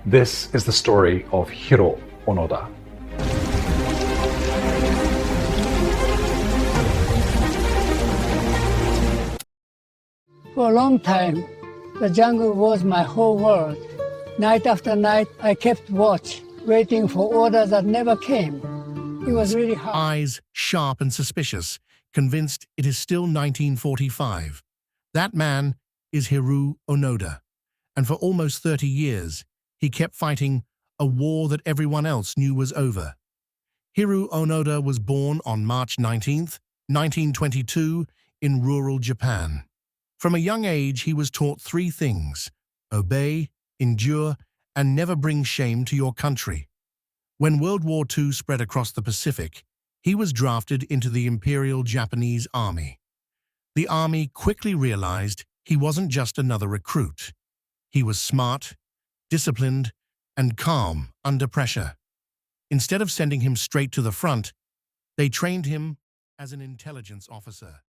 This is the story of Hiroo Onoda. For a long time, the jungle was my whole world. Night after night, I kept watch, waiting for orders that never came. It was really hard. Eyes sharp and suspicious, convinced it is still 1945. That man is Hiroo Onoda, and for almost 30 years, he kept fighting a war that everyone else knew was over. Hiroo Onoda was born on March 19, 1922, in rural Japan. From a young age, he was taught three things: obey, endure, and never bring shame to your country. When World War II spread across the Pacific, he was drafted into the Imperial Japanese Army. The Army quickly realized he wasn't just another recruit. He was smart, disciplined, and calm under pressure. Instead of sending him straight to the front, they trained him as an intelligence officer.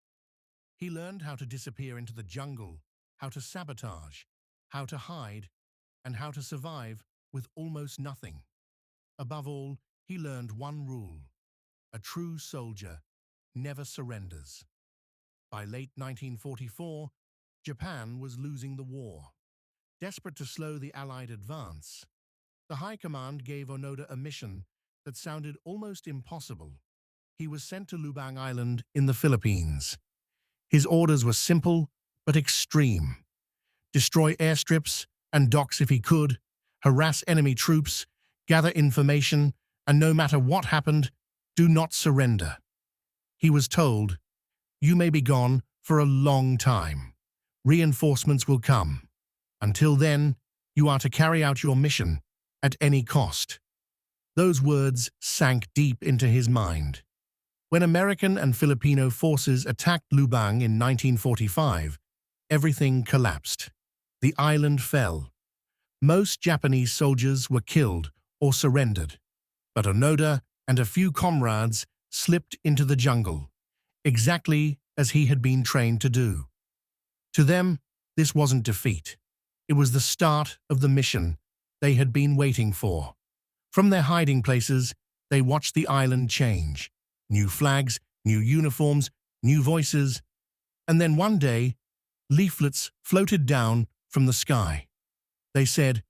He learned how to disappear into the jungle, how to sabotage, how to hide, and how to survive with almost nothing. Above all, he learned one rule: a true soldier never surrenders. By late 1944, Japan was losing the war. Desperate to slow the Allied advance, the High Command gave Onoda a mission that sounded almost impossible. He was sent to Lubang Island in the Philippines. His orders were simple but extreme: destroy airstrips and docks if he could, harass enemy troops, gather information, and no matter what happened, do not surrender. He was told, "You may be gone for a long time. Reinforcements will come. Until then, you are to carry out your mission at any cost." Those words sank deep into his mind. When American and Filipino forces attacked Lubang in 1945, everything collapsed. The island fell. Most Japanese soldiers were killed or surrendered, but Onoda and a few comrades slipped into the jungle, exactly as he had been trained to do. To them, this wasn't defeat. It was the start of the mission they had been waiting for. From their hiding places, they watched the island change. New flags, new uniforms, new voices. And then one day, leaflets floated down from the sky. They said,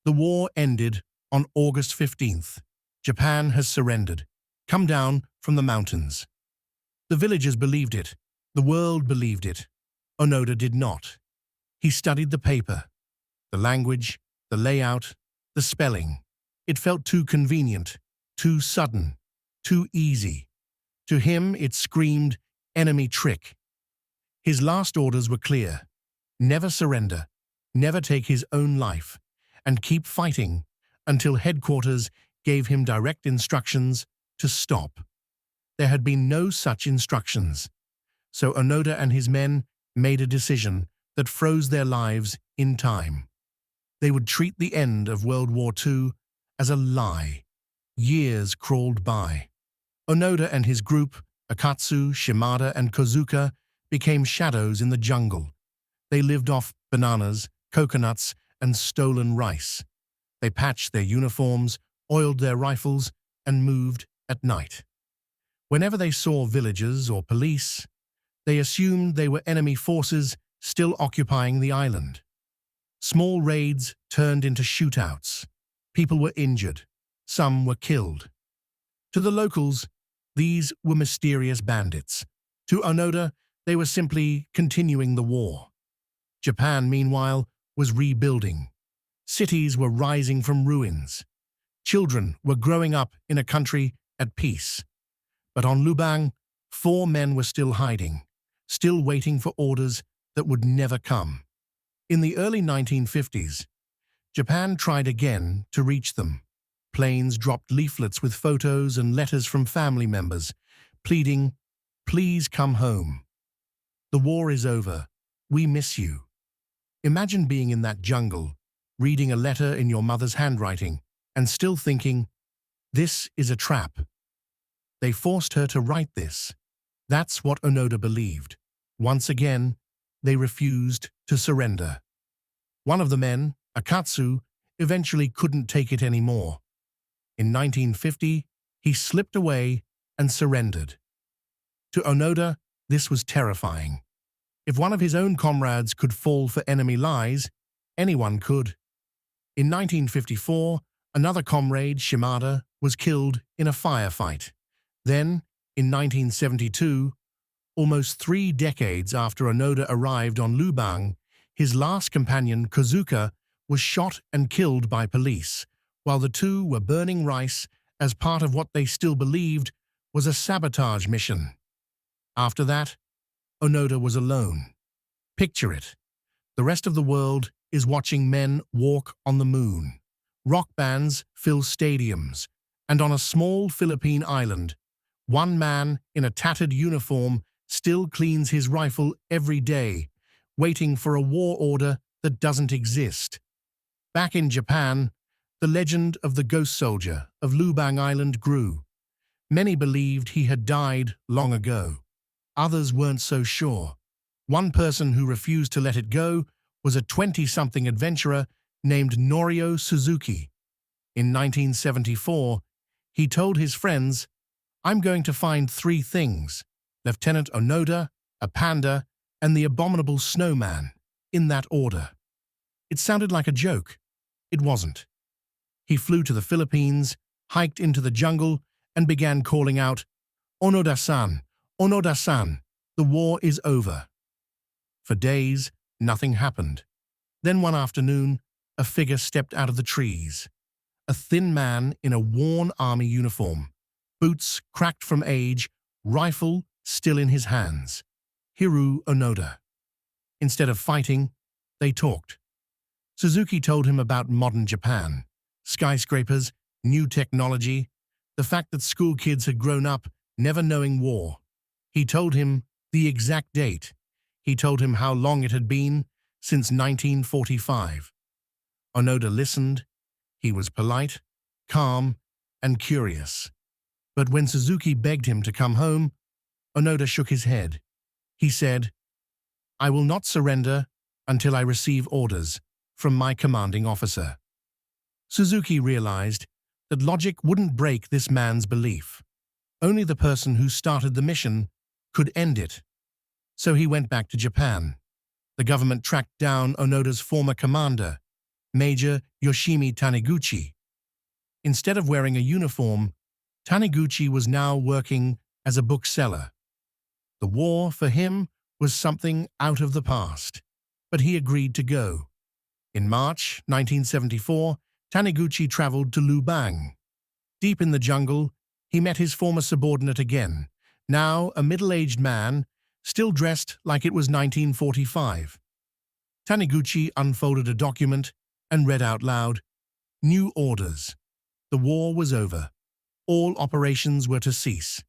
"The war ended on August 15th. Japan has surrendered. Come down from the mountains." The villagers believed it. The world believed it. Onoda did not. He studied the paper, the language, the layout, the spelling. It felt too convenient, too sudden, too easy. To him, it screamed enemy trick. His last orders were clear: never surrender, never take his own life, and keep fighting until headquarters gave him direct instructions to stop. There had been no such instructions, so Onoda and his men made a decision that froze their lives in time. They would treat the end of World War II as a lie. Years crawled by. Onoda and his group, Akatsu, Shimada, and Kozuka, became shadows in the jungle. They lived off bananas, coconuts, and stolen rice. They patched their uniforms, oiled their rifles, and moved at night. Whenever they saw villagers or police, they assumed they were enemy forces still occupying the island. Small raids turned into shootouts. People were injured. Some were killed. To the locals, these were mysterious bandits. To Onoda, they were simply continuing the war. Japan, meanwhile, was rebuilding. Cities were rising from ruins. Children were growing up in a country at peace. But on Lubang, 4 men were still hiding, still waiting for orders that would never come. In the early 1950s, Japan tried again to reach them. Planes dropped leaflets with photos and letters from family members, pleading, "Please come home. The war is over. We miss you." Imagine being in that jungle, reading a letter in your mother's handwriting, and still thinking, "This is a trap." They forced her to write this. That's what Onoda believed. Once again, they refused to surrender. One of the men, Akatsu, eventually couldn't take it anymore. In 1950, he slipped away and surrendered. To Onoda, this was terrifying. If one of his own comrades could fall for enemy lies, anyone could. In 1954, another comrade, Shimada, was killed in a firefight. Then, in 1972, almost 3 decades after Onoda arrived on Lubang, his last companion, Kozuka, was shot and killed by police, while the two were burning rice as part of what they still believed was a sabotage mission. After that, Onoda was alone. Picture it. The rest of the world is watching men walk on the moon. Rock bands fill stadiums, and on a small Philippine island, one man in a tattered uniform still cleans his rifle every day, waiting for a war order that doesn't exist. Back in Japan, the legend of the ghost soldier of Lubang Island grew. Many believed he had died long ago. Others weren't so sure. One person who refused to let it go was a 20-something adventurer named Norio Suzuki. In 1974, he told his friends, "I'm going to find 3 things: Lieutenant Onoda, a panda, and the abominable snowman, in that order." It sounded like a joke. It wasn't. He flew to the Philippines, hiked into the jungle, and began calling out, "Onoda-san, Onoda-san, the war is over." For days, nothing happened. Then one afternoon, a figure stepped out of the trees. A thin man in a worn army uniform, boots cracked from age, rifle still in his hands. Hiroo Onoda. Instead of fighting, they talked. Suzuki told him about modern Japan, skyscrapers, new technology, the fact that school kids had grown up never knowing war. He told him the exact date. He told him how long it had been, since 1945. Onoda listened. He was polite, calm, and curious. But when Suzuki begged him to come home, Onoda shook his head. He said, "I will not surrender until I receive orders from my commanding officer." Suzuki realized that logic wouldn't break this man's belief. Only the person who started the mission could end it. So he went back to Japan. The government tracked down Onoda's former commander, Major Yoshimi Taniguchi. Instead of wearing a uniform, Taniguchi was now working as a bookseller. The war, for him, was something out of the past, but he agreed to go. In March 1974, Taniguchi traveled to Lubang. Deep in the jungle, he met his former subordinate again, now a middle-aged man, still dressed like it was 1945. Taniguchi unfolded a document and read out loud, "New orders. The war was over. All operations were to cease.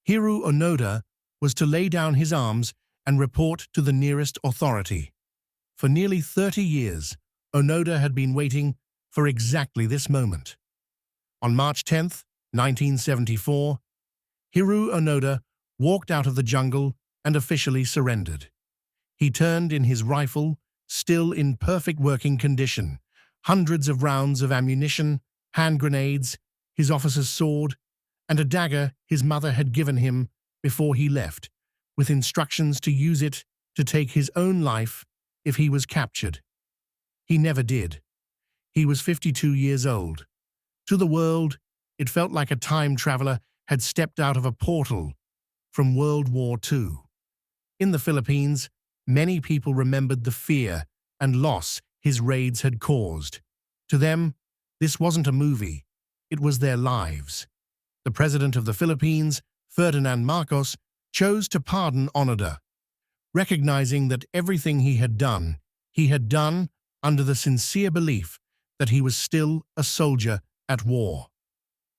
Hiroo Onoda was to lay down his arms and report to the nearest authority." For nearly 30 years, Onoda had been waiting for exactly this moment. On March 10, 1974, Hiroo Onoda walked out of the jungle and officially surrendered. He turned in his rifle, still in perfect working condition, hundreds of rounds of ammunition, hand grenades, his officer's sword, and a dagger his mother had given him before he left, with instructions to use it to take his own life if he was captured. He never did. He was 52 years old. To the world, it felt like a time traveler had stepped out of a portal from World War II. In the Philippines, many people remembered the fear and loss his raids had caused. To them, this wasn't a movie, it was their lives. The president of the Philippines, Ferdinand Marcos, chose to pardon Onoda, recognizing that everything he had done under the sincere belief that he was still a soldier at war.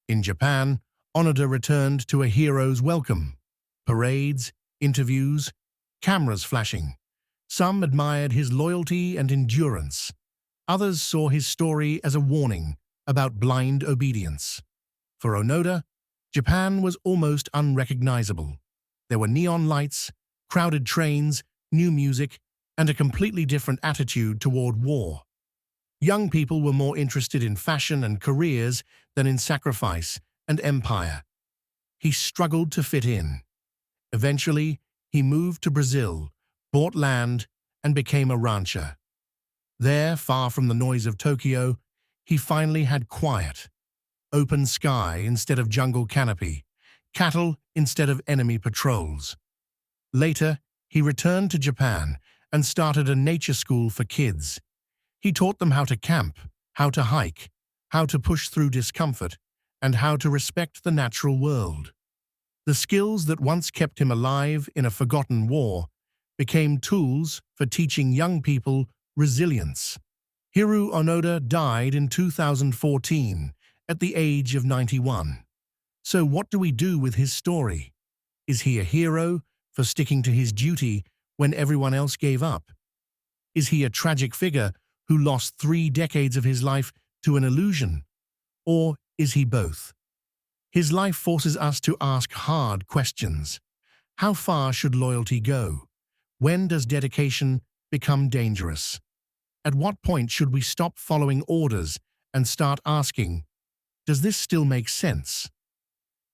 In Japan, Onoda returned to a hero's welcome. Parades, interviews, cameras flashing. Some admired his loyalty and endurance. Others saw his story as a warning about blind obedience. For Onoda, Japan was almost unrecognizable. There were neon lights, crowded trains, new music, and a completely different attitude toward war. Young people were more interested in fashion and careers than in sacrifice and empire. He struggled to fit in. Eventually, he moved to Brazil, bought land, and became a rancher. There, far from the noise of Tokyo, he finally had quiet. Open sky instead of jungle canopy, cattle instead of enemy patrols. Later, he returned to Japan and started a nature school for kids. He taught them how to camp, how to hike, how to push through discomfort, and how to respect the natural world. The skills that once kept him alive in a forgotten war became tools for teaching young people resilience. Hiroo Onoda died in 2014 at the age of 91. So what do we do with his story? Is he a hero for sticking to his duty when everyone else gave up? Is he a tragic figure who lost 3 decades of his life to an illusion? Or is he both? His life forces us to ask hard questions. How far should loyalty go? When does dedication become dangerous? At what point should we stop following orders and start asking, does this still make sense?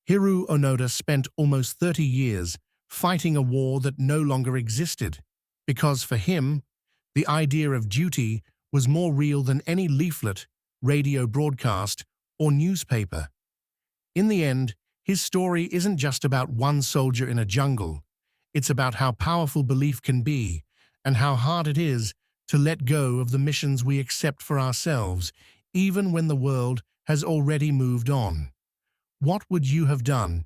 Hiroo Onoda spent almost 30 years fighting a war that no longer existed, because for him, the idea of duty was more real than any leaflet, radio broadcast, or newspaper. In the end, his story isn't just about one soldier in a jungle. It's about how powerful belief can be and how hard it is to let go of the missions we accept for ourselves, even when the world has already moved on. What would you have done